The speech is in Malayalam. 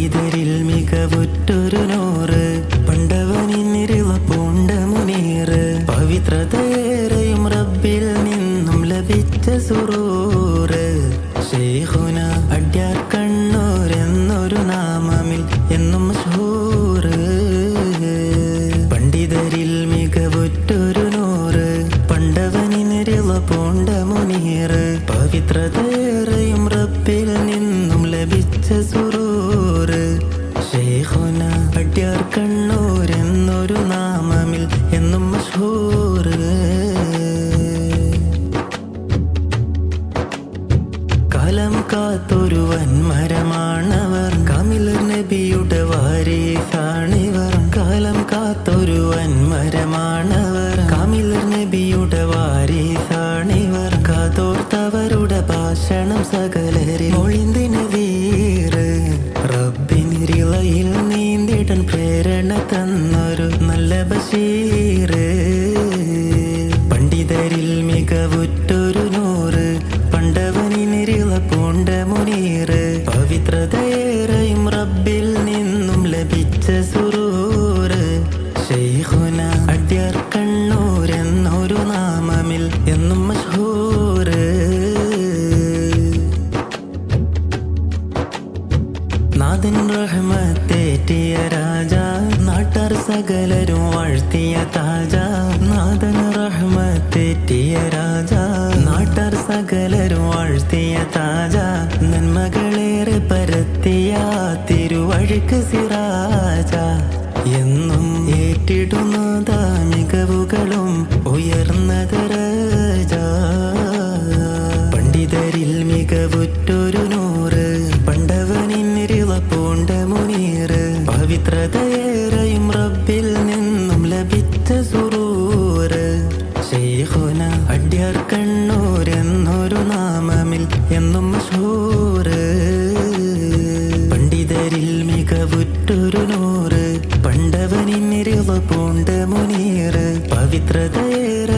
പണ്ഡിതരിൽ മികവുറ്റൊരു നൂറ്, പണ്ടവനിന്നിരുവ പൂണ്ട മുനീറ്. പവിത്രതയേറെയും റബ്ബിൽ നിന്നും ലഭിച്ച സുറൂറ്. ശൈഖുന അഡ്യാർ കണ്ണൂർ എന്നൊരു നാമമിൽ എന്നും മശ്ഹൂറ്. പണ്ഡിതരിൽ മികവുറ്റൊരു നൂറ്, പണ്ടവനിന്നിരുവ പൂണ്ട മുനീറ്. പവിത്രതയേറെയും റബ്ബിൽ നിന്നും ലഭിച്ച സുറൂറ്. ശൈഖുന അഡ്യാർ കണ്ണൂർ എന്നൊരു നാമമിൽ എന്നും മശ്ഹൂറ്. കാലം കാത്തൊരു വൻമരമാണവർ, കാമിൽ നബിയുടെ വാരിസാണിവർ. കാലം കാത്തൊരു വൻമരമാണവർ, കാമിൽ നബിയുടെ വാരിസാണിവർ. കാതോർത്തവരുടെ ഭാഷണം സകലരിൽ മൊഴിന്തിന് വീറ്. റബ്ബിനിരിളയിൽ നീന്തിടൻ പ്രേരണ തന്നൊരു നല്ല ബഷീറ്. പണ്ഡിതരിൽ മികവുറ്റൊരു നൂറ്, പണ്ടവനിരിള പൂണ്ട മുനീറ്. പവിത്രതയേറെയും റബ്ബിൽ നിന്നും ലഭിച്ച സുറൂറ്. ശൈഖുന അഡ്യാർ കണ്ണൂർ എന്നൊരു നാമമിൽ എന്നും മശ്ഹൂറ്. നാഥൻ റഹ്മത്തേറ്റിയ രാജ, നാട്ടാർ സകലരും വാഴ്ത്തിയ താജ. നാഥൻ റഹ്മത്തേറ്റിയ രാജ, നാട്ടാർ സകലരും വാഴ്ത്തിയ താജ. നന്മകളേറെ പരത്തിയ തിരുവഴുക്ക് സിറാജ. എന്നും ഏറ്റിടുന്നത മികവുകളും ഉയർന്ന ദറജ. പണ്ഡിതരിൽ മികവുറ്റൊരു നൂറ്, പണ്ടവനിന്നിരുവ പൂണ്ട മുനീറ്. പവിത്രതയേറെയും റബ്ബിൽ നിന്നും ലഭിച്ച സുറൂറ്. ശൈഖുന അഡ്യാർ കണ്ണൂർ എന്നൊരു നാമമിൽ എന്നും മശ്ഹൂറ്. പണ്ഡിതരിൽ മികവുറ്റൊരു നൂറ്, പണ്ടവനിന്നിരുവ പൂണ്ട മുനീറ്. പവിത്രതയേറെ